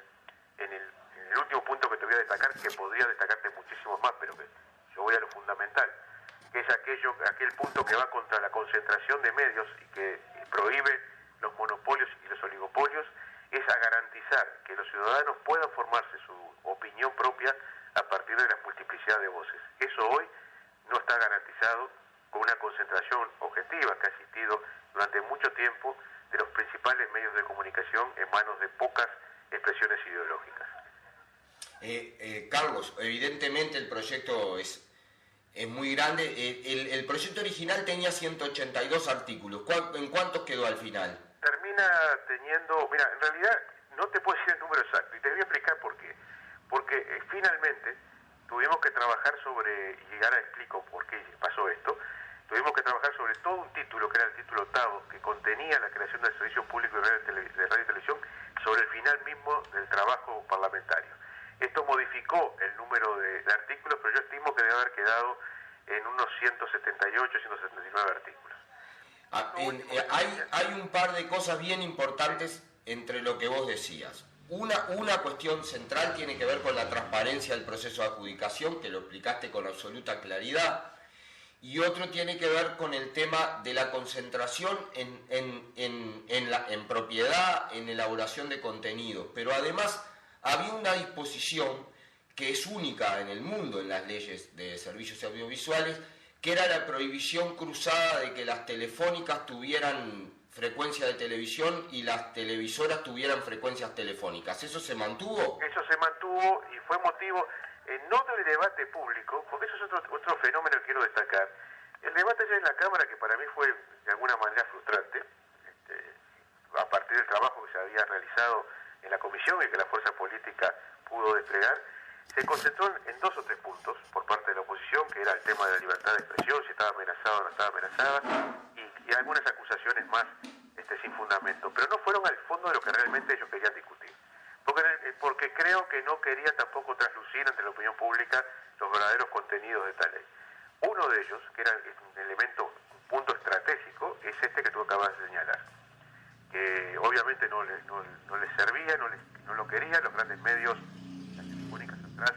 Speaker 13: en el último punto que te voy a destacar, que podría destacarte muchísimos más, pero que yo voy a lo fundamental, que es aquel punto que va contra la concentración de medios y que prohíbe los monopolios y los oligopolios, es a garantizar que los ciudadanos puedan formarse su opinión propia a partir de la multiplicidad de voces. Eso hoy no está garantizado con una concentración objetiva que ha existido durante mucho tiempo de los principales medios de comunicación en manos de pocas expresiones ideológicas.
Speaker 3: Carlos, evidentemente el proyecto es muy grande. El proyecto original tenía 182 artículos. ¿En cuántos quedó al final?
Speaker 13: Termina teniendo... Mira, en realidad no te puedo decir el número exacto y te voy a explicar por qué. Porque finalmente tuvimos que trabajar sobre, y ahora explico por qué pasó esto, tuvimos que trabajar sobre todo un título, que era el título octavo, que contenía la creación del servicio público de radio y televisión, sobre el final mismo del trabajo parlamentario. Esto modificó el número de artículos, pero yo estimo que debe haber quedado en unos 178, 179 artículos.
Speaker 3: Hay un par de cosas bien importantes entre lo que vos decías. Una cuestión central tiene que ver con la transparencia del proceso de adjudicación, que lo explicaste con absoluta claridad, y otro tiene que ver con el tema de la concentración en propiedad, en elaboración de contenido. Pero además había una disposición que es única en el mundo en las leyes de servicios audiovisuales, que era la prohibición cruzada de que las telefónicas tuvieran frecuencia de televisión y las televisoras tuvieran frecuencias telefónicas. ¿Eso se mantuvo?
Speaker 13: Eso se mantuvo y fue motivo, no del debate público, porque eso es otro fenómeno que quiero destacar. El debate allá en la Cámara, que para mí fue de alguna manera frustrante, a partir del trabajo que se había realizado en la comisión y que la fuerza política pudo desplegar, se concentró en 2 o 3 puntos por parte de la oposición, que era el tema de la libertad de expresión, si estaba amenazada o no estaba amenazada, y algunas acusaciones más sin fundamento, pero no fueron al fondo de lo que realmente ellos querían discutir, porque creo que no querían tampoco traslucir ante la opinión pública los verdaderos contenidos de esta ley. Uno de ellos, que era un elemento, un punto estratégico, es este que tú acabas de señalar, que obviamente no les servía, no lo querían. Los grandes medios, las telefónicas atrás,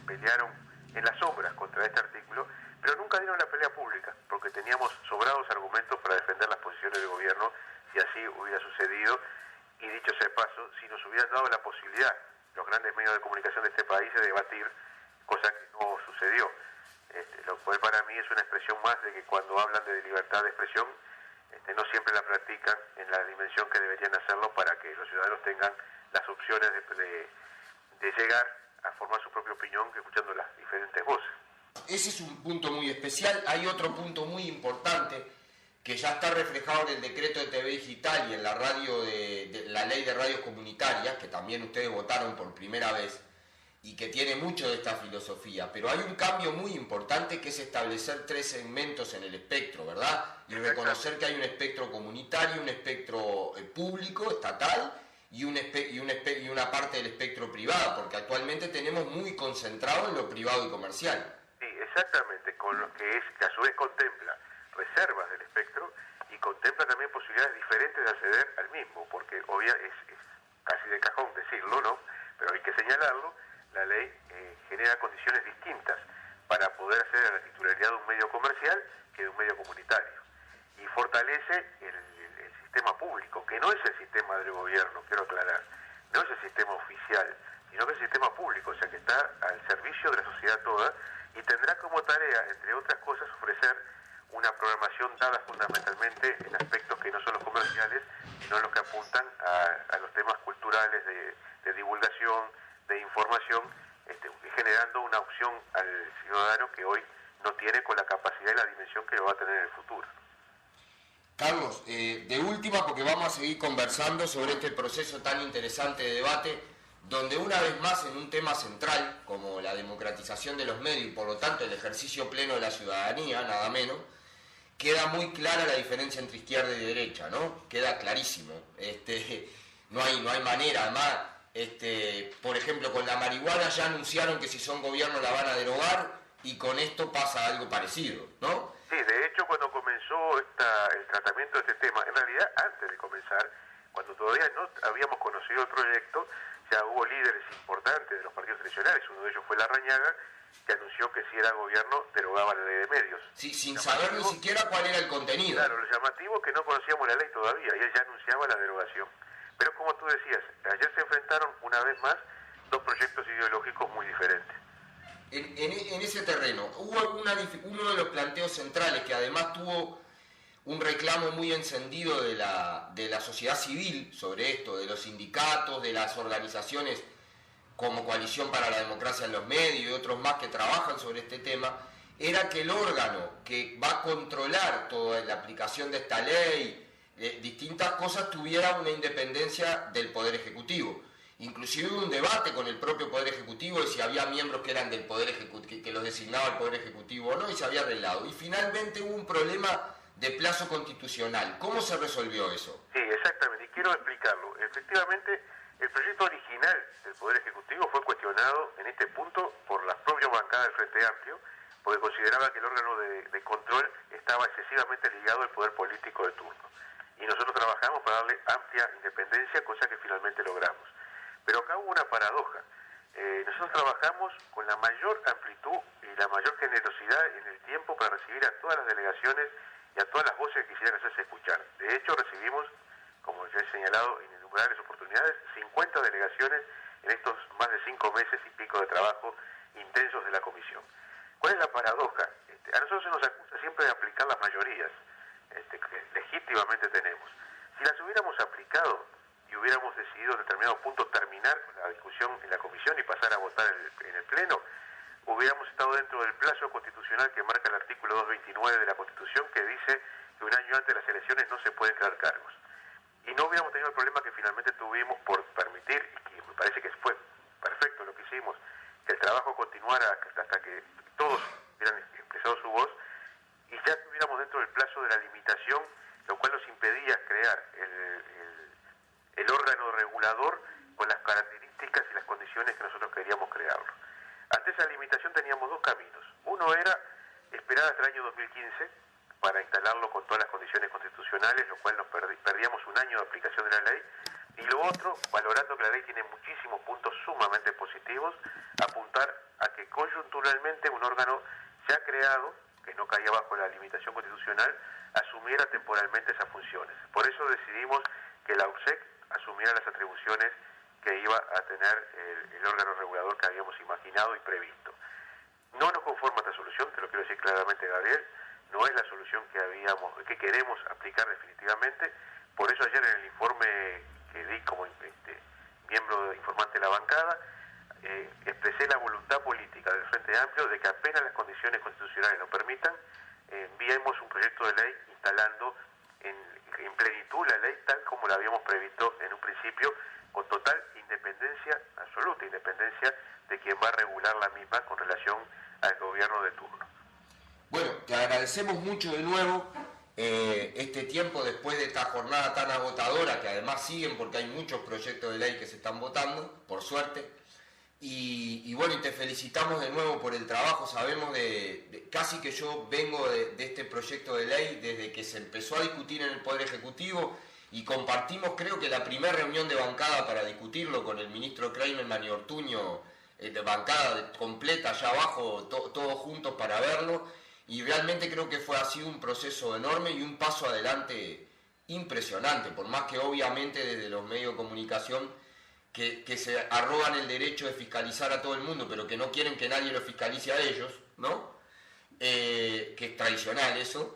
Speaker 13: pelearon en las sombras contra este artículo, pero nunca dieron la pelea pública, porque teníamos sobrados argumentos para defender las posiciones del gobierno si así hubiera sucedido, y dicho sea de paso, si nos hubieran dado la posibilidad los grandes medios de comunicación de este país de debatir, cosa que no sucedió, lo cual para mí es una expresión más de que cuando hablan de libertad de expresión, no siempre la practican en la dimensión que deberían hacerlo para que los ciudadanos tengan las opciones de llegar a formar su propia opinión escuchando las diferentes voces.
Speaker 3: Ese es un punto muy especial. Hay otro punto muy importante que ya está reflejado en el decreto de TV digital y en la radio de la ley de radios comunitarias, que también ustedes votaron por primera vez y que tiene mucho de esta filosofía, pero hay un cambio muy importante que es establecer 3 segmentos en el espectro, ¿verdad? Y reconocer que hay un espectro comunitario, un espectro público, estatal, y una parte del espectro privado, porque actualmente actualmente tenemos muy concentrado en lo privado y comercial.
Speaker 13: Sí, exactamente, con lo que es, que a su vez contempla reservas del espectro y contempla también posibilidades diferentes de acceder al mismo, porque es casi de cajón decirlo, ¿no? Pero hay que señalarlo, la ley genera condiciones distintas para poder acceder a la titularidad de un medio comercial que de un medio comunitario. Y fortalece el sistema público, que no es el sistema del gobierno, quiero aclarar, no es el sistema oficial, sino que es el sistema público, o sea que está al servicio de la sociedad toda y tendrá como tarea, entre otras cosas, ofrecer una programación dada fundamentalmente en aspectos que no son los comerciales, sino los que apuntan a los temas culturales de divulgación, de información, generando una opción al ciudadano que hoy no tiene con la capacidad y la dimensión que lo va a tener en el futuro.
Speaker 3: Carlos, de última, porque vamos a seguir conversando sobre este proceso tan interesante de debate, donde una vez más en un tema central, como la democratización de los medios y por lo tanto el ejercicio pleno de la ciudadanía, nada menos, queda muy clara la diferencia entre izquierda y derecha, ¿no? Queda clarísimo. No hay manera, además, por ejemplo, con la marihuana ya anunciaron que si son gobierno la van a derogar y con esto pasa algo parecido, ¿no?
Speaker 13: Sí, de hecho cuando comenzó el tratamiento de este tema, en realidad antes de comenzar, cuando todavía no habíamos conocido el proyecto, ya hubo líderes importantes de los partidos tradicionales, uno de ellos fue Larrañaga, que anunció que si era gobierno derogaba la ley de medios.
Speaker 3: Sí, sin saber ni siquiera cuál era el contenido.
Speaker 13: Claro, lo llamativo es que no conocíamos la ley todavía, y él ya anunciaba la derogación. Pero como tú decías, ayer se enfrentaron una vez más dos proyectos ideológicos muy diferentes.
Speaker 3: En ese terreno, hubo uno de los planteos centrales que además tuvo un reclamo muy encendido de la sociedad civil sobre esto, de los sindicatos, de las organizaciones como Coalición para la Democracia en los Medios y otros más que trabajan sobre este tema, era que el órgano que va a controlar toda la aplicación de esta ley, distintas cosas, tuviera una independencia del Poder Ejecutivo. Inclusive hubo un debate con el propio Poder Ejecutivo de si había miembros que eran del Poder Ejecutivo, que los designaba el Poder Ejecutivo o no, y se había arreglado. Y finalmente hubo un problema de plazo constitucional. ¿Cómo se resolvió eso?
Speaker 13: Sí, exactamente, y quiero explicarlo. Efectivamente, el proyecto original del Poder Ejecutivo fue cuestionado en este punto por las propias bancadas del Frente Amplio, porque consideraba que el órgano de control estaba excesivamente ligado al poder político de turno. Y nosotros trabajamos para darle amplia independencia, cosa que finalmente logramos. Pero acá hubo una paradoja. Nosotros trabajamos con la mayor amplitud y la mayor generosidad en el tiempo para recibir a todas las delegaciones y a todas las voces que quisieran hacerse escuchar. De hecho, recibimos, como ya he señalado en innumerables oportunidades, 50 delegaciones en estos más de 5 meses y pico de trabajo intensos de la comisión. ¿Cuál es la paradoja? A nosotros se nos acusa siempre de aplicar las mayorías que legítimamente tenemos. Si las hubiéramos aplicado y hubiéramos decidido en determinado punto terminar con la discusión en la comisión y pasar a votar en el Pleno, hubiéramos estado dentro del plazo constitucional que marca el artículo 229 de la Constitución, que dice que un año antes de las elecciones no se pueden crear cargos. Y no hubiéramos tenido el problema que finalmente tuvimos por permitir, y que me parece que fue perfecto lo que hicimos, que el trabajo continuara hasta que todos hubieran expresado su voz, y ya estuviéramos dentro del plazo de la limitación, lo cual nos impedía crear el órgano regulador con las características y las condiciones que nosotros queríamos crearlo. Ante esa limitación teníamos dos caminos. Uno era esperar hasta el año 2015 para instalarlo con todas las condiciones constitucionales, lo cual nos perdíamos un año de aplicación de la ley, y lo otro, valorando que la ley tiene muchísimos puntos sumamente positivos, apuntar a que coyunturalmente un órgano ya creado, que no caía bajo la limitación constitucional, asumiera temporalmente esas funciones. Por eso decidimos que la URSEC asumiera las atribuciones que iba a tener el órgano regulador que habíamos imaginado y previsto. No nos conforma esta solución, te lo quiero decir claramente, Gabriel, no es la solución que queremos aplicar definitivamente. Por eso ayer en el informe que di como miembro informante de la bancada, expresé la voluntad política del Frente Amplio de que apenas las condiciones constitucionales lo permitan, enviemos un proyecto de ley instalando en plenitud la ley tal como la habíamos previsto en un principio, con total independencia, absoluta independencia de quien va a regular la misma con relación al gobierno de turno.
Speaker 3: Bueno, te agradecemos mucho de nuevo este tiempo después de esta jornada tan agotadora, que además siguen porque hay muchos proyectos de ley que se están votando, por suerte. Y bueno, y te felicitamos de nuevo por el trabajo. Sabemos casi que yo vengo de este proyecto de ley desde que se empezó a discutir en el Poder Ejecutivo, y compartimos, creo que la primera reunión de bancada para discutirlo con el ministro Kleiman y Ortuño, de bancada completa allá abajo, todos juntos para verlo, y realmente creo que ha sido un proceso enorme y un paso adelante impresionante, por más que obviamente desde los medios de comunicación que se arrogan el derecho de fiscalizar a todo el mundo, pero que no quieren que nadie lo fiscalice a ellos, ¿no? Que es tradicional eso,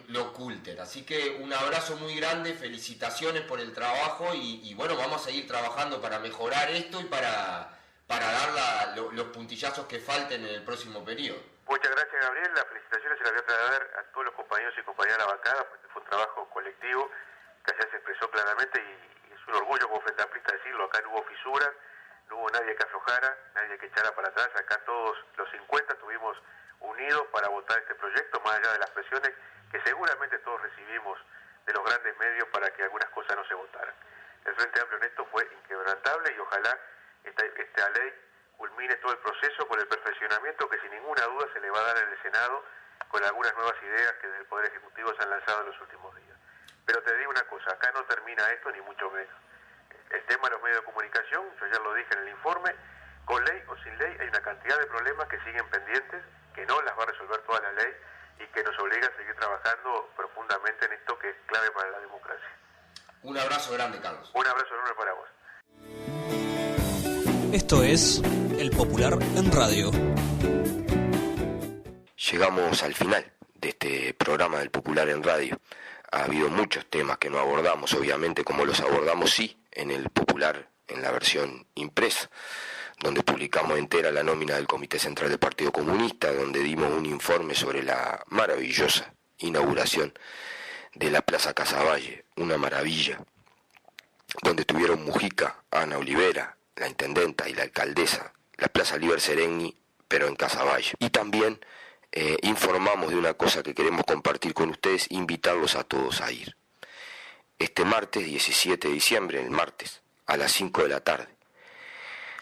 Speaker 3: lo oculten. Así que un abrazo muy grande, felicitaciones por el trabajo y bueno, vamos a seguir trabajando para mejorar esto y para dar los puntillazos que falten en el próximo periodo.
Speaker 13: Muchas gracias, Gabriel. Las felicitaciones se las voy a trasladar a todos los compañeros y compañeras de la bancada, porque fue un trabajo colectivo que ayer se expresó claramente y es un orgullo como Frente Amplista decirlo. Acá no hubo fisuras, no hubo nadie que aflojara, nadie que echara para atrás. Acá todos los 50 estuvimos unidos para votar este proyecto, más allá de las presiones que seguramente todos recibimos de los grandes medios para que algunas cosas no se votaran. El Frente Amplio en esto fue inquebrantable y ojalá esta ley culmine todo el proceso con el perfeccionamiento que sin ninguna duda se le va a dar en el Senado con algunas nuevas ideas que desde el Poder Ejecutivo se han lanzado en los últimos días. Pero te digo una cosa, acá no termina esto ni mucho menos. El tema de los medios de comunicación, yo ya lo dije en el informe, con ley o sin ley hay una cantidad de problemas que siguen pendientes, que no las va a resolver toda la ley y que nos obliga a seguir trabajando profundamente en esto que es clave para la democracia.
Speaker 3: Un abrazo grande, Carlos.
Speaker 13: Un abrazo enorme para vos.
Speaker 4: Esto es El Popular en Radio.
Speaker 3: Llegamos al final de este programa del Popular en Radio. Ha habido muchos temas que no abordamos, obviamente, como los abordamos sí en el Popular, en la versión impresa, donde publicamos entera la nómina del Comité Central del Partido Comunista, donde dimos un informe sobre la maravillosa inauguración de la Plaza Casaballe, una maravilla, donde estuvieron Mujica, Ana Olivera, la intendenta y la alcaldesa, la Plaza Liber Seregni, pero en Casaballe. Y también informamos de una cosa que queremos compartir con ustedes, invitarlos a todos a ir. Este martes 17 de diciembre, el martes, a las 5 de la tarde,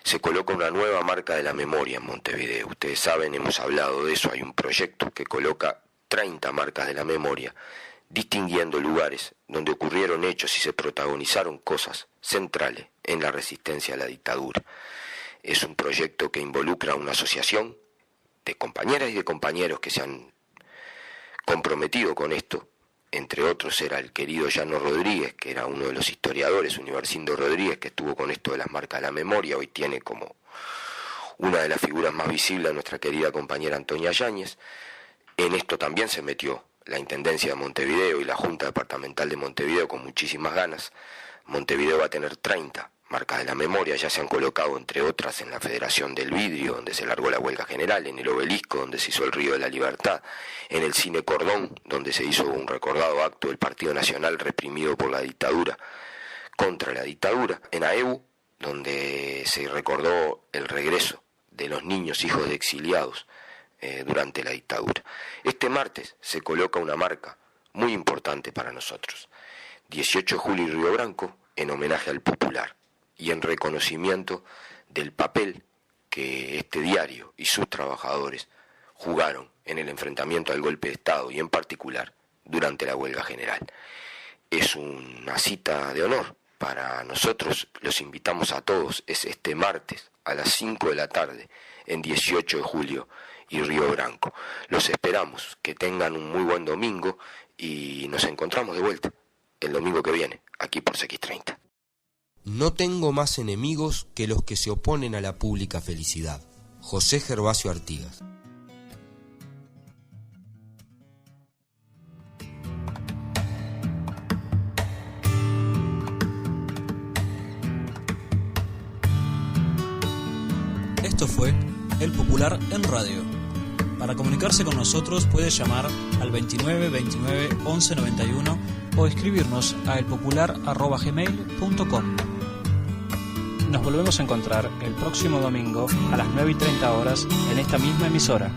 Speaker 3: se coloca una nueva marca de la memoria en Montevideo. Ustedes saben, hemos hablado de eso, hay un proyecto que coloca 30 marcas de la memoria, distinguiendo lugares donde ocurrieron hechos y se protagonizaron cosas centrales en la resistencia a la dictadura. Es un proyecto que involucra a una asociación de compañeras y de compañeros que se han comprometido con esto. Entre otros era el querido Llano Rodríguez, que era uno de los historiadores, Universindo Rodríguez, que estuvo con esto de las marcas de la memoria. Hoy tiene como una de las figuras más visibles a nuestra querida compañera Antonia Yáñez. En esto también se metió la Intendencia de Montevideo y la Junta Departamental de Montevideo con muchísimas ganas. Montevideo va a tener 30 marcas de la memoria, ya se han colocado entre otras en la Federación del Vidrio, donde se largó la huelga general, en el Obelisco, donde se hizo el Río de la Libertad, en el Cine Cordón, donde se hizo un recordado acto del Partido Nacional reprimido por la dictadura, contra la dictadura, en AEBU, donde se recordó el regreso de los niños hijos de exiliados durante la dictadura. Este martes se coloca una marca muy importante para nosotros, 18 de julio y Río Branco, en homenaje al Popular y en reconocimiento del papel que este diario y sus trabajadores jugaron en el enfrentamiento al golpe de Estado y en particular durante la huelga general. Es una cita de honor para nosotros, los invitamos a todos, es este martes a las 5 de la tarde en 18 de julio y Río Branco. Los esperamos, que tengan un muy buen domingo y nos encontramos de vuelta el domingo que viene, aquí por CX30.
Speaker 14: No tengo más enemigos que los que se oponen a la pública felicidad. José Gervasio Artigas.
Speaker 4: Esto fue El Popular en Radio. Para comunicarse con nosotros puede llamar al 29 29 11 91 o escribirnos a elpopular@gmail.com. Nos volvemos a encontrar el próximo domingo a las 9:30 horas en esta misma emisora.